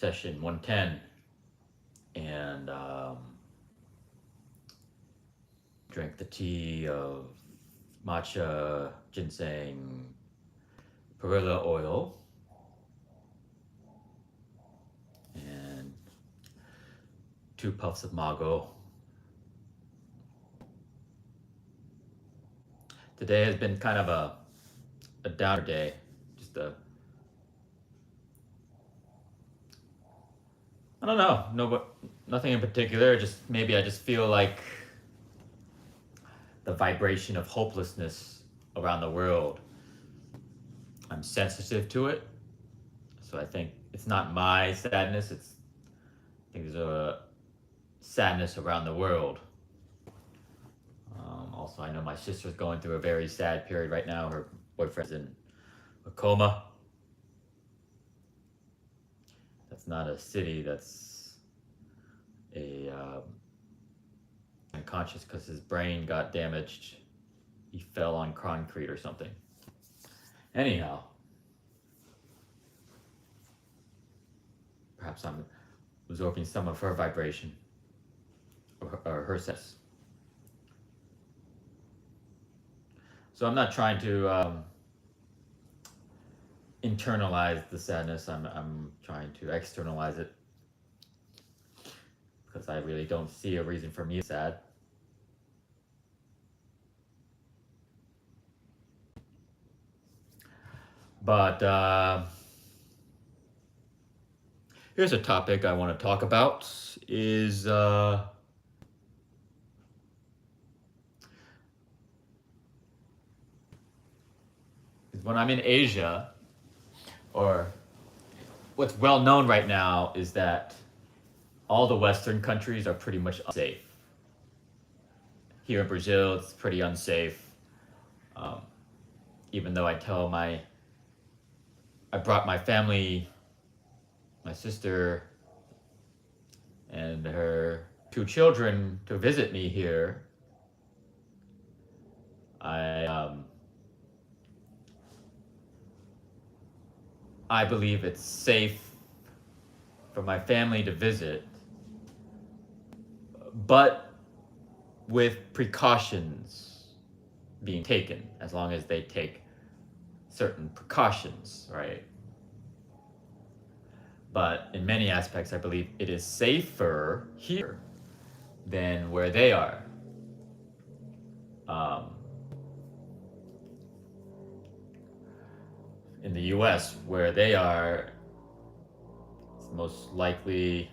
session 110, and drank the tea of matcha, ginseng, perilla oil, and 2 puffs of Mago. Today has been kind of a downer day. Just I don't know, nothing in particular. Just maybe I just feel like the vibration of hopelessness around the world. I'm sensitive to it, so I think it's not my sadness. I think there's a sadness around the world. Also, I know my sister's going through a very sad period right now. Her boyfriend's in a coma. That's not a city. That's a unconscious because his brain got damaged. He fell on concrete or something. Anyhow, perhaps I'm absorbing some of her vibration or her sense. So I'm not trying to internalize the sadness. I'm trying to externalize it because I really don't see a reason for me to be sad. But here's a topic I want to talk about is when I'm in Asia, or what's well known right now is that all the Western countries are pretty much unsafe. Here in Brazil, it's pretty unsafe. Even though I brought my family, my sister, and her 2 children to visit me here, I believe it's safe for my family to visit, but with precautions being taken, as long as they take certain precautions, right? But in many aspects, I believe it is safer here than where they are. In the US, where they are, it's most likely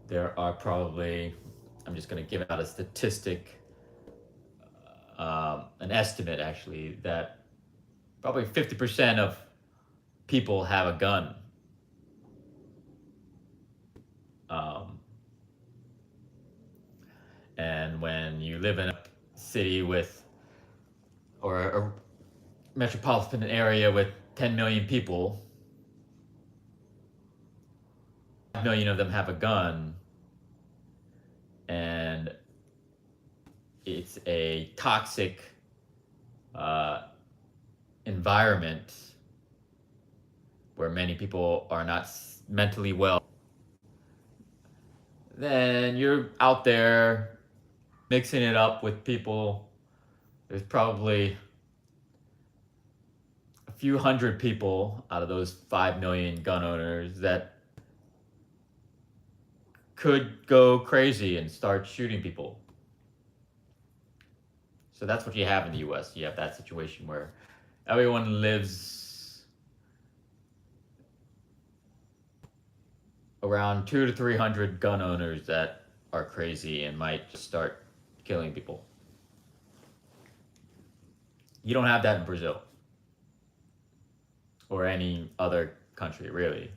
there are probably, I'm just going to give out a statistic, an estimate actually, that probably 50% of people have a gun. And when you live in a city with, or a metropolitan area with 10 million people, 5 million of them have a gun, and it's a toxic environment where many people are not mentally well, then you're out there mixing it up with people. There's probably a few hundred people out of those 5 million gun owners that could go crazy and start shooting people. So that's what you have in the US. You have that situation where everyone lives around 200 to 300 gun owners that are crazy and might just start killing people. You don't have that in Brazil or any other country, really.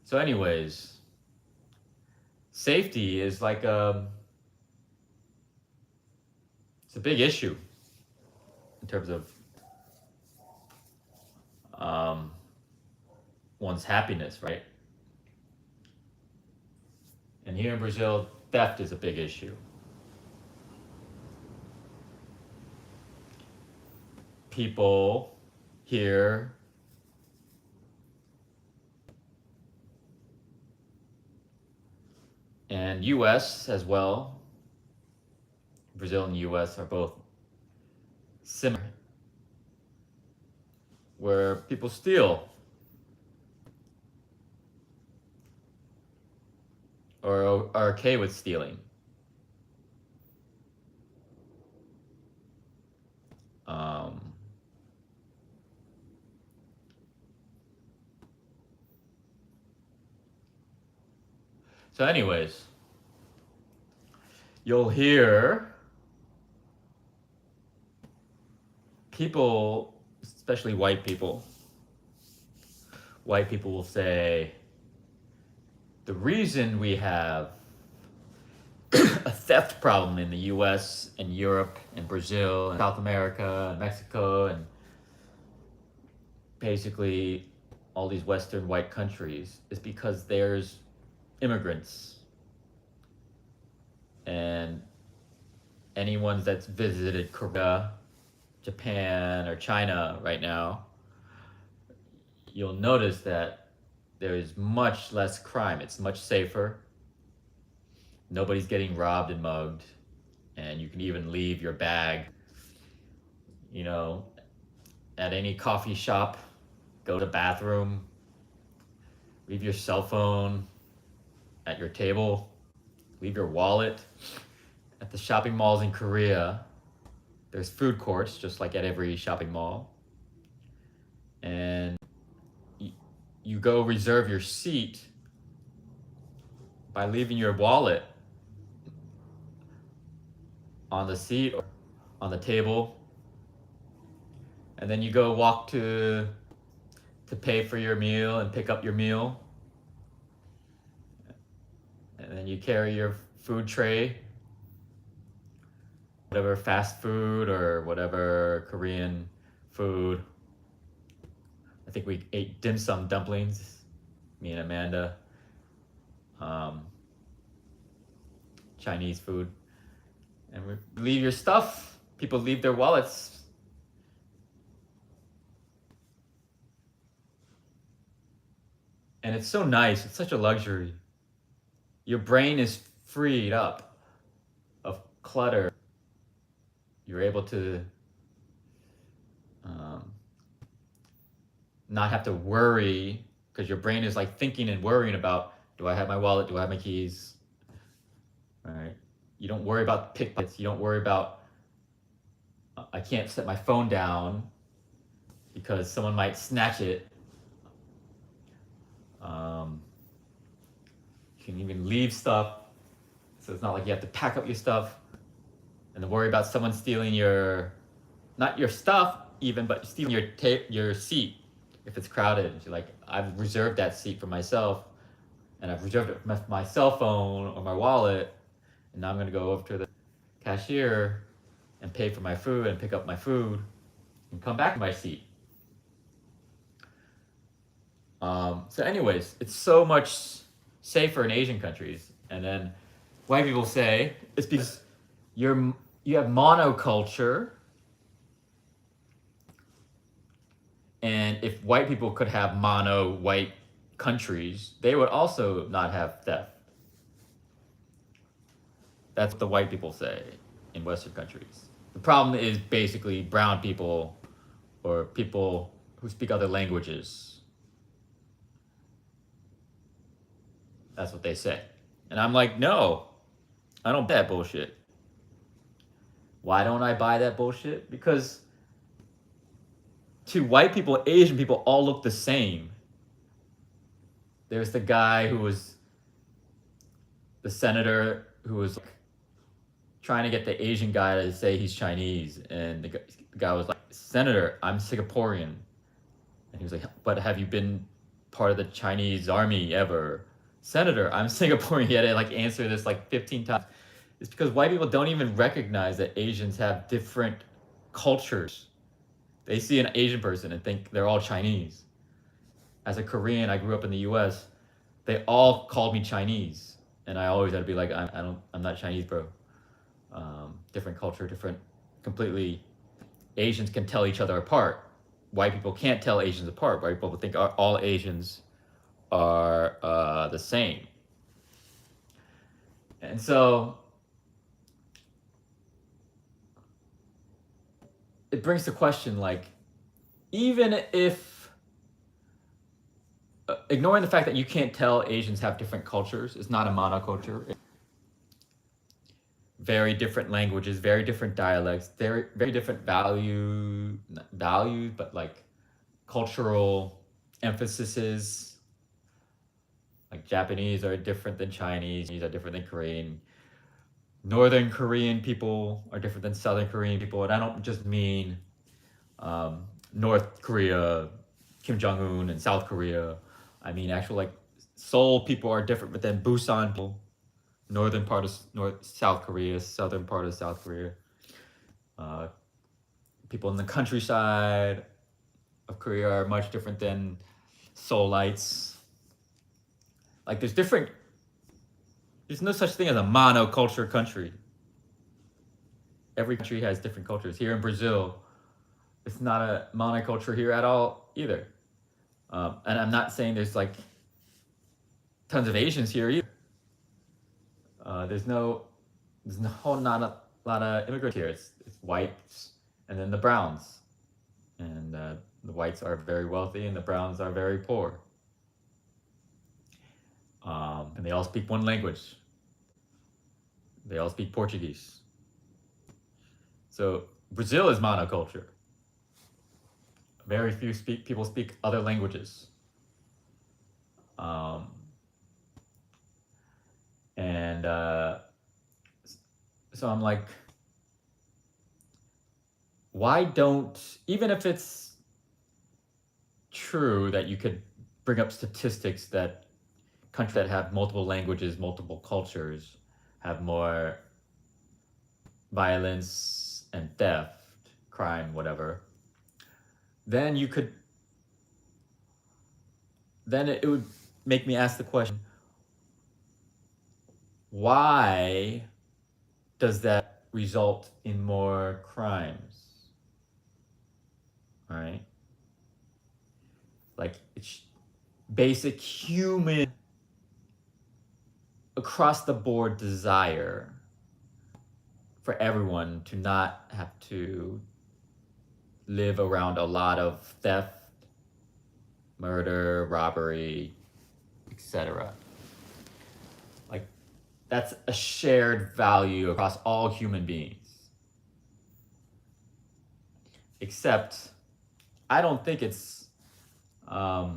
So anyways, safety is like it's a big issue in terms of one's happiness, right? And here in Brazil, theft is a big issue. people here and US as well, Brazil and US are both similar, where people steal or are okay with stealing. Um, so, anyways, you'll hear people, especially white people will say, the reason we have a theft problem in the US and Europe and Brazil and South America and Mexico and basically all these Western white countries is because there's immigrants. And anyone that's visited Korea, Japan, or China right now, you'll notice that there is much less crime. It's much safer. Nobody's getting robbed and mugged. And you can even leave your bag, you know, at any coffee shop, go to the bathroom, leave your cell phone at your table, leave your wallet. At the shopping malls in Korea, there's food courts, just like at every shopping mall. And you go reserve your seat by leaving your wallet on the seat or on the table. And then you go walk to pay for your meal and pick up your meal. And then you carry your food tray, whatever fast food or whatever Korean food. I think we ate dim sum dumplings, me and Amanda. Chinese food. And we leave your stuff. People leave their wallets. And it's so nice. It's such a luxury. Your brain is freed up of clutter. You're able to not have to worry, because your brain is like thinking and worrying about, do I have my wallet? Do I have my keys? All right. You don't worry about pickpockets. You don't worry about, I can't set my phone down because someone might snatch it. You can even leave stuff. So it's not like you have to pack up your stuff and then worry about someone stealing not your stuff even, but stealing your seat if it's crowded. You're like, I've reserved that seat for myself, and I've reserved it for my cell phone or my wallet, and now I'm gonna go over to the cashier and pay for my food and pick up my food and come back to my seat. So anyways, it's so much safer in Asian countries. And then white people say it's because you have monoculture. And if white people could have mono white countries, they would also not have theft. That's what the white people say in Western countries. The problem is basically brown people or people who speak other languages. That's what they say. And I'm like, no, I don't buy that bullshit. Why don't I buy that bullshit? Because to white people, Asian people all look the same. There's the guy who was the senator who was trying to get the Asian guy to say he's Chinese. And the guy was like, Senator, I'm Singaporean. And he was like, but have you been part of the Chinese army ever? Senator, I'm Singaporean. He had to like answer this like 15 times. It's because white people don't even recognize that Asians have different cultures. They see an Asian person and think they're all Chinese. As a Korean, I grew up in the US. They all called me Chinese, and I always had to be like, I'm not Chinese, bro. Different culture, different, completely Asians can tell each other apart. White people can't tell Asians apart. White people think all Asians are the same. And so it brings the question, like, even if ignoring the fact that you can't tell Asians have different cultures, it's not a monoculture. Very different languages, very different dialects, very different values, but like cultural emphases. Like Japanese are different than Chinese, are different than Korean. Northern Korean people are different than Southern Korean people, and I don't just mean North Korea, Kim Jong-un, and South Korea. I mean actual like Seoul people are different than Busan people. Northern part of South Korea, southern part of South Korea. People in the countryside of Korea are much different than Seoulites. Like there's no such thing as a monoculture country. Every country has different cultures. Here in Brazil, it's not a monoculture here at all either. And I'm not saying there's like tons of Asians here either. There's not a lot of immigrants here. It's whites and then the browns, and the whites are very wealthy and the browns are very poor. And they all speak one language. They all speak Portuguese. So Brazil is monoculture. Very few people speak other languages. And so I'm like, why don't, even if it's true that you could bring up statistics that countries that have multiple languages, multiple cultures, have more violence and theft, crime, whatever, then it would make me ask the question, why does that result in more crimes? All right? Like, it's basic human, across the board desire for everyone to not have to live around a lot of theft, murder, robbery, etc. Like, that's a shared value across all human beings. Except, I don't think it's, I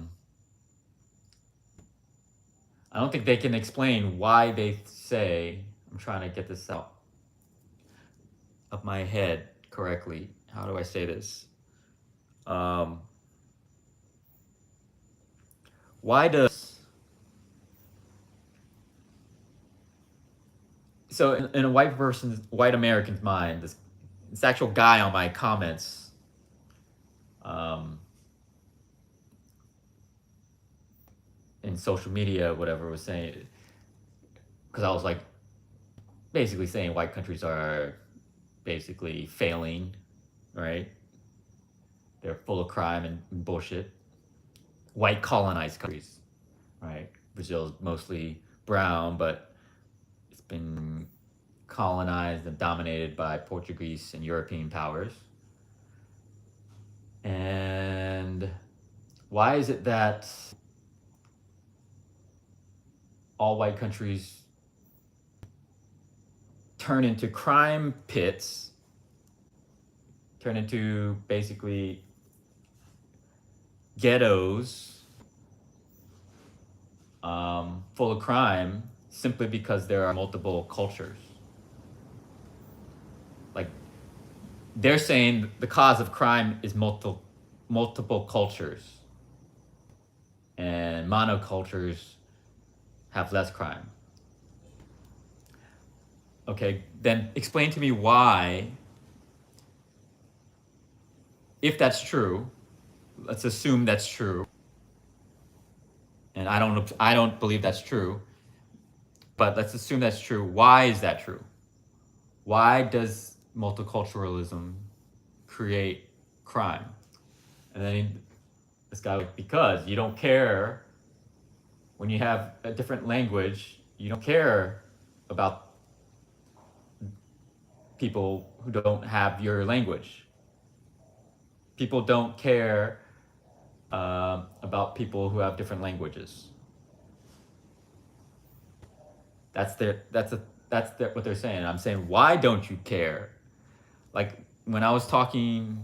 don't think they can explain why they say, I'm trying to get this out of my head correctly. How do I say this? Why does, so in a white American's mind, this actual guy on my comments, in social media, whatever, was saying, because I was like basically saying white countries are basically failing, right? They're full of crime and bullshit. White colonized countries, right? Brazil's mostly brown, but it's been colonized and dominated by Portuguese and European powers. And why is it that all white countries turn into crime pits, turn into basically ghettos full of crime, simply because there are multiple cultures? Like, they're saying the cause of crime is multiple cultures, and monocultures have less crime. Okay, then explain to me why, if that's true, let's assume that's true, and I don't believe that's true, but let's assume that's true. Why is that true? Why does multiculturalism create crime. And then this guy, like, because you don't care when you have a different language, you don't care about people who don't have your language. People don't care about people who have different languages. That's what they're saying. I'm saying, why don't you care? Like when I was talking,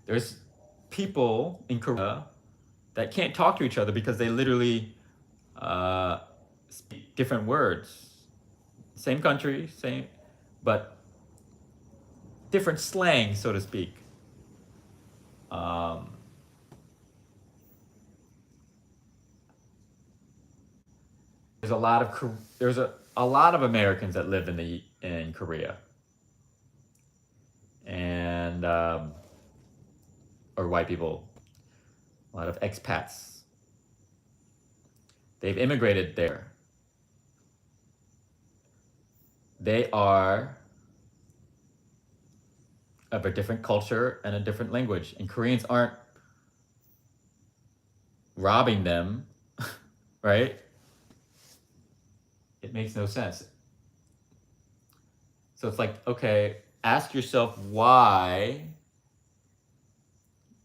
there's people in Korea that can't talk to each other because they literally speak different words. Same country, but different slang, so to speak. There's a lot of Americans that live in Korea, and or white people, a lot of expats. They've immigrated there. They are of a different culture and a different language, and Koreans aren't robbing them, right? It makes no sense. So it's like, okay, ask yourself why,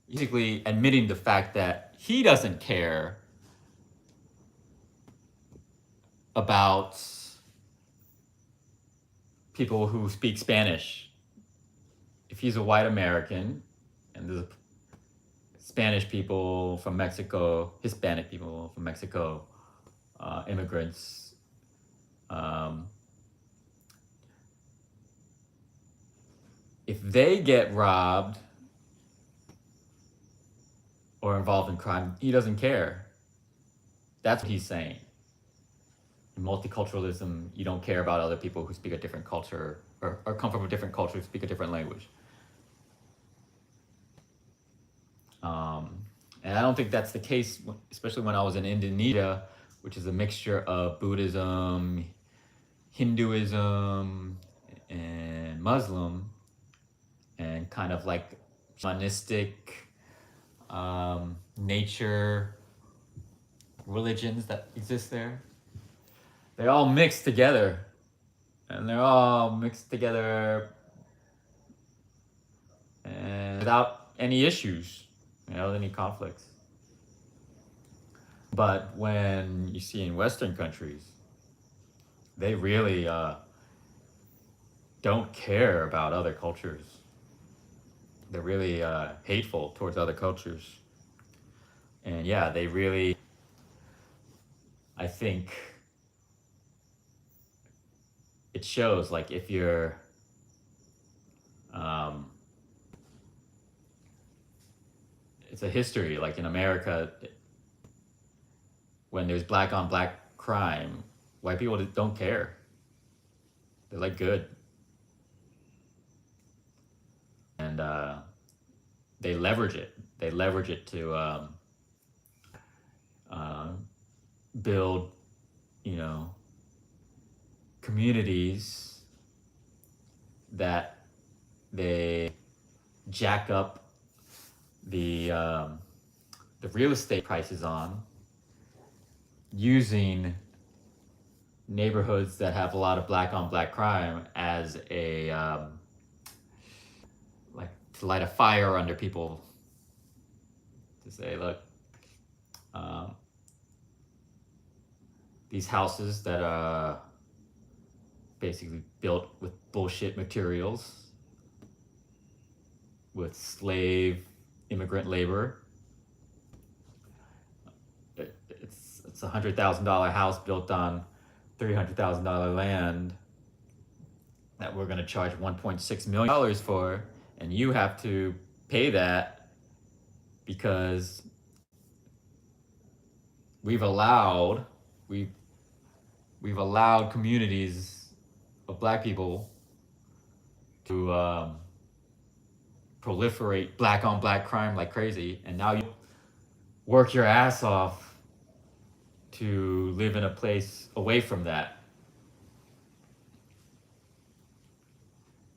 basically admitting the fact that he doesn't care about people who speak Spanish. If he's a white American and there's Spanish people from Mexico, Hispanic people from Mexico, immigrants, if they get robbed or involved in crime, he doesn't care. That's what he's saying. In multiculturalism, you don't care about other people who speak a different culture or come from a different culture, speak a different language. And I don't think that's the case, especially when I was in Indonesia, which is a mixture of Buddhism, Hinduism, and Muslim, and kind of like shamanistic nature religions that exist there. They're all mixed together, and and without any issues, any conflicts. But when you see in Western countries, they really don't care about other cultures. They're really hateful towards other cultures. And yeah, they really, I think, it shows, like, if you're it's a history, like in America, when there's black on black crime, white people don't care. They're like, good. And they leverage it. They leverage it to build, communities that they jack up the real estate prices on, using neighborhoods that have a lot of black on black crime as a like to light a fire under people, to say, look, these houses that are basically built with bullshit materials, with slave immigrant labor. It's a $100,000 house built on $300,000 land that we're going to charge $1.6 million for, and you have to pay that because we've allowed communities of black people to proliferate black on black crime like crazy, and now you work your ass off to live in a place away from that.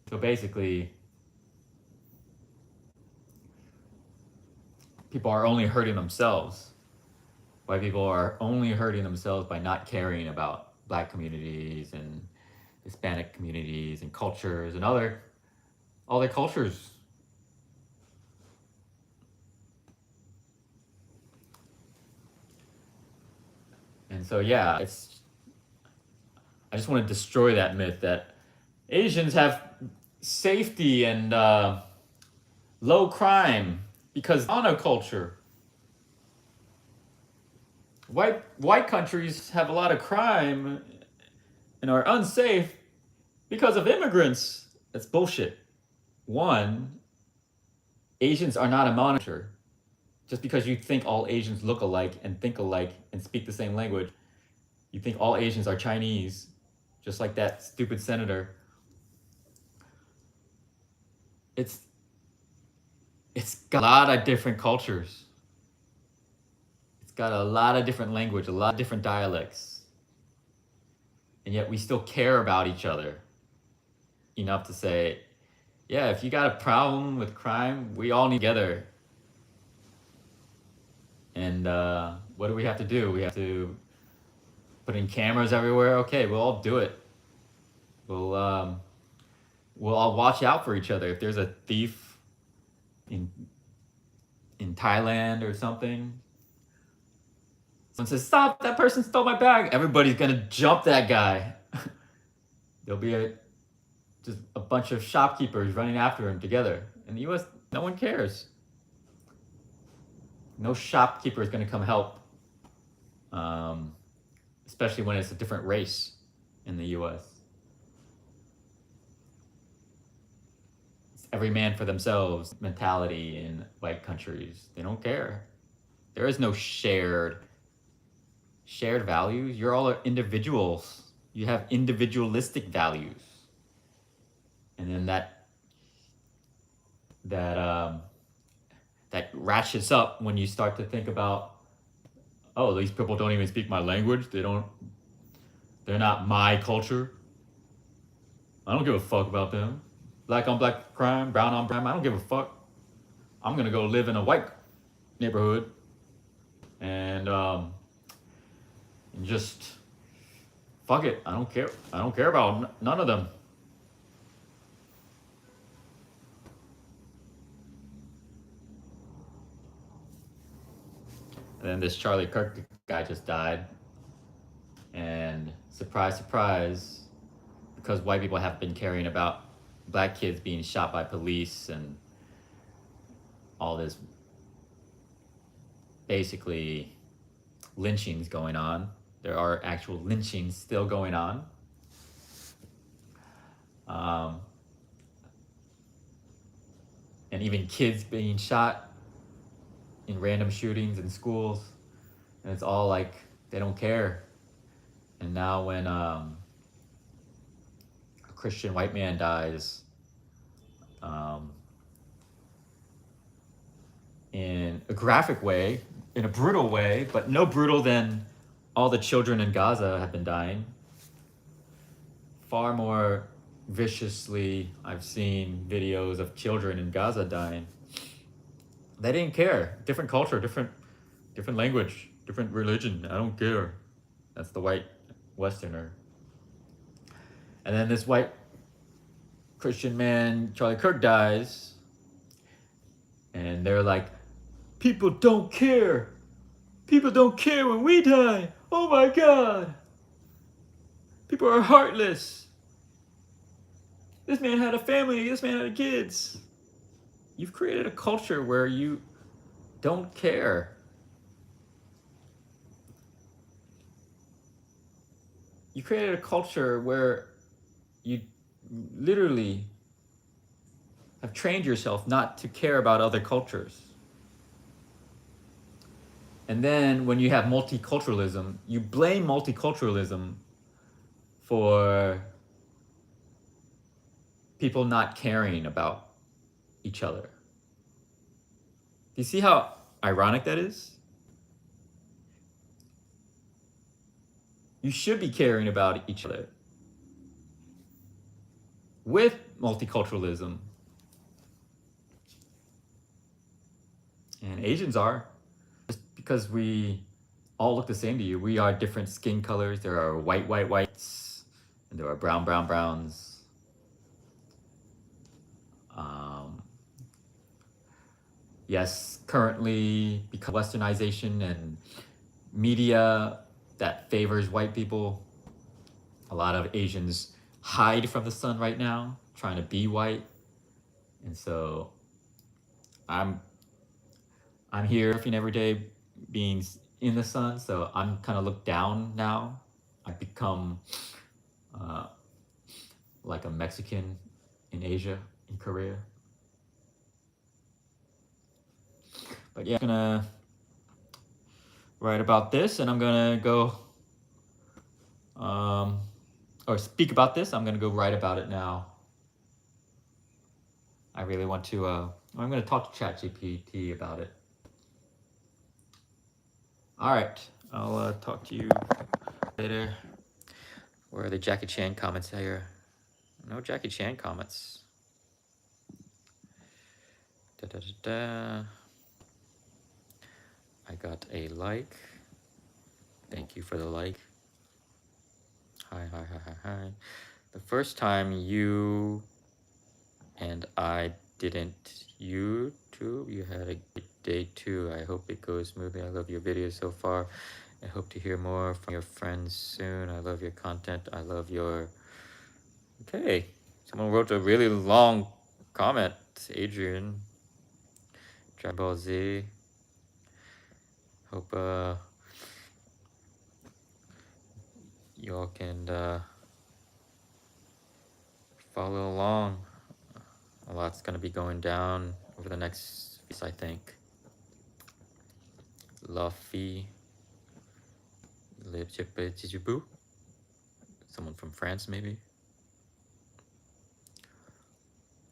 So basically, people are only hurting themselves. White people are only hurting themselves by not caring about black communities and Hispanic communities and cultures and other cultures. And so yeah, I just want to destroy that myth that Asians have safety and low crime because monoculture. White countries have a lot of crime and are unsafe because of immigrants. That's bullshit. One, Asians are not a monoculture. Just because you think all Asians look alike and think alike and speak the same language, you think all Asians are Chinese, just like that stupid senator. It's got a lot of different cultures. It's got a lot of different language, a lot of different dialects. And yet we still care about each other enough to say, yeah, if you got a problem with crime, we all need together. And what do we have to do? We have to put in cameras everywhere. Okay, we'll all do it. We'll all watch out for each other. If there's a thief in Thailand or something, someone says, "Stop! That person stole my bag." Everybody's gonna jump that guy. There'll be just a bunch of shopkeepers running after him together. In the U.S., no one cares. No shopkeeper is going to come help, especially when it's a different race in the U.S. It's every man for themselves mentality in white countries. They don't care. There is no shared values. You're all individuals. You have individualistic values, and then that ratchets up when you start to think about, oh, these people don't even speak my language. They're not my culture. I don't give a fuck about them. Black on black crime, brown on brown, I don't give a fuck. I'm gonna go live in a white neighborhood and just fuck it. I don't care. I don't care about none of them. And then this Charlie Kirk guy just died. And surprise, surprise, because white people have been caring about black kids being shot by police and all this basically lynchings going on. There are actual lynchings still going on. And even kids being shot in random shootings in schools. And it's all like, they don't care. And now when a Christian white man dies in a graphic way, in a brutal way, but no brutal than all the children in Gaza have been dying. Far more viciously, I've seen videos of children in Gaza dying. They didn't care. Different culture, different language, different religion. I don't care. That's the white Westerner. And then this white Christian man, Charlie Kirk, dies. And they're like, people don't care. People don't care when we die. Oh my God. People are heartless. This man had a family. This man had kids. You've created a culture where you don't care. You created a culture where you literally have trained yourself not to care about other cultures. And then when you have multiculturalism, you blame multiculturalism for people not caring about each other. Do you see how ironic that is? You should be caring about each other. With multiculturalism, And Asians are. Just because we all look the same to you, we are different skin colors. There are whites, and there are browns. Um, yes, currently, because of westernization and media that favors white people, a lot of Asians hide from the sun right now, trying to be white. And so I'm here surfing every day being in the sun, so I'm kind of looked down now. I've become uh, like a Mexican in Asia, in Korea. But yeah, I'm gonna write about this, and I'm gonna go or speak about this. I'm gonna go write about it now. I really want to. I'm gonna talk to ChatGPT about it. All right, I'll talk to you later. Where are the Jackie Chan comments here? No Jackie Chan comments. Da, da, da, da. I got a like. Thank you for the like. Hi. The first time you and I didn't YouTube, you had a good day too. I hope it goes smoothly. I love your videos so far. I hope to hear more from your friends soon. I love your content. I love your... Okay. Someone wrote a really long comment. It's Adrian. Dragon Ball Z. Hope y'all can follow along. A lot's gonna be going down over the next weeks, I think. Luffy. Someone from France, maybe.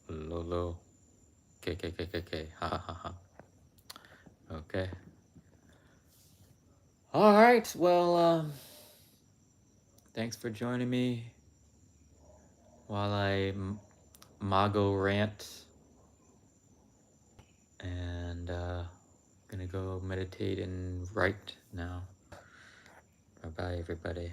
Lolo. KKKKK. Ha. Okay. All right. Well, thanks for joining me while I Mago rant. And gonna go meditate and write now. Bye-bye, everybody.